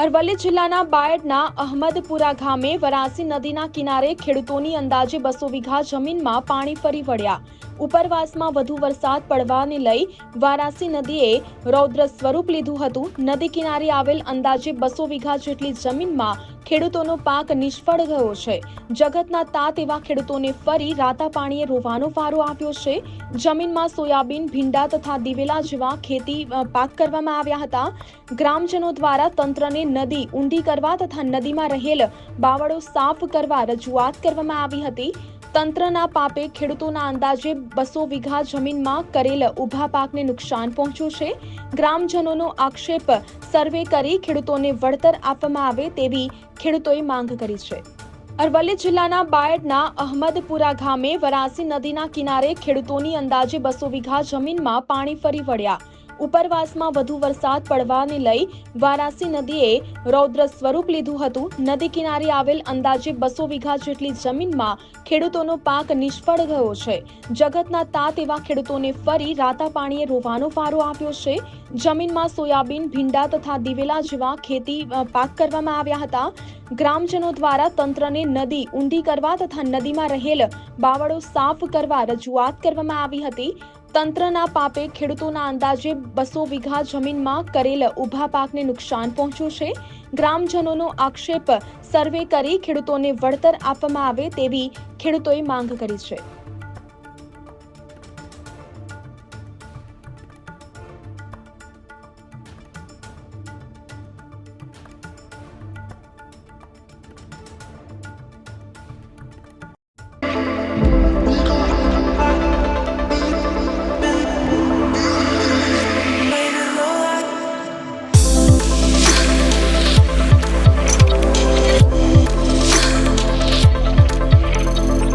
અરવલ્લી જિલ્લાના બાયડના અહમદપુરા ગામે વરાસી નદીના કિનારે ખેડૂતોની અંદાજે 200 વીઘા જમીનમાં પાણી ફરી વળ્યા. ઉપરવાસમાં વધુ વરસાદ પડવાને લઈ વારાસી નદીએ રૌદ્ર સ્વરૂપ લીધું હતું. નદી કિનારે આવેલ અંદાજે 200 વીઘા જેટલી જમીનમાં ખેડૂતોનો પાક નિષ્ફળ ગયો છે. જગતના તાત એવા ખેડૂતોને ફરી રાતા પાણીએ રોવાનો વારો આવ્યો છે. જમીનમાં સોયાબીન, ભીંડા તથા દિવેલા જેવા ખેતી પાક કરવામાં આવ્યા હતા. ગ્રામજનો દ્વારા તંત્રને નદી ઊંડી કરવા તથા નદીમાં રહેલ બાવળો સાફ કરવા રજૂઆત કરવામાં આવી હતી. તંત્રના પાપે ખેડૂતોના અંદાજે 200 વીઘા જમીનમાં કરેલ ઊભા પાકને નુકસાન પહોંચ્યું છે. ગ્રામજનોનો આક્ષેપ સર્વે કરી ખેડૂતોને વળતર આપવામાં આવે તેવી ખેડૂતોએ માંગ કરી છે. અરવલ્લી જિલ્લાના બાયડના અહમદપુરા ગામે વરાસી નદીના કિનારે ખેડૂતોની અંદાજે 200 વીઘા જમીનમાં પાણી ફરી વળ્યા. ઉપરવાસમાં વધુ વરસાદ પડવાને લઈ વારાસી નદીએ રૌદ્ર સ્વરૂપ લીધું હતું. નદી કિનારે આવેલ અંદાજે 200 વીઘા જેટલી જમીનમાં ખેડૂતોનો પાક નિષ્ફળ ગયો છે. જગતના તાત એવા ખેડૂતોને ફરી રાતા પાણીએ રોવાનો વારો આવ્યો છે. જમીનમાં સોયાબીન, ભીંડા તથા દિવેલા જેવા ખેતી પાક કરવામાં આવ્યા હતા. ગ્રામજનો દ્વારા તંત્રને નદી ઊંડી કરવા તથા નદીમાં રહેલ બાવળો સાફ કરવા રજૂઆત કરવામાં આવી હતી. તંત્રના પાપે ખેડૂતોના અંદાજે 200 વીઘા જમીનમાં કરેલ ઊભા પાકને નુકસાન પહોંચ્યું છે. ગ્રામજનોનો આક્ષેપ સર્વે કરી ખેડૂતોને વળતર આપવામાં આવે તેવી ખેડૂતોએ માંગ કરી છે.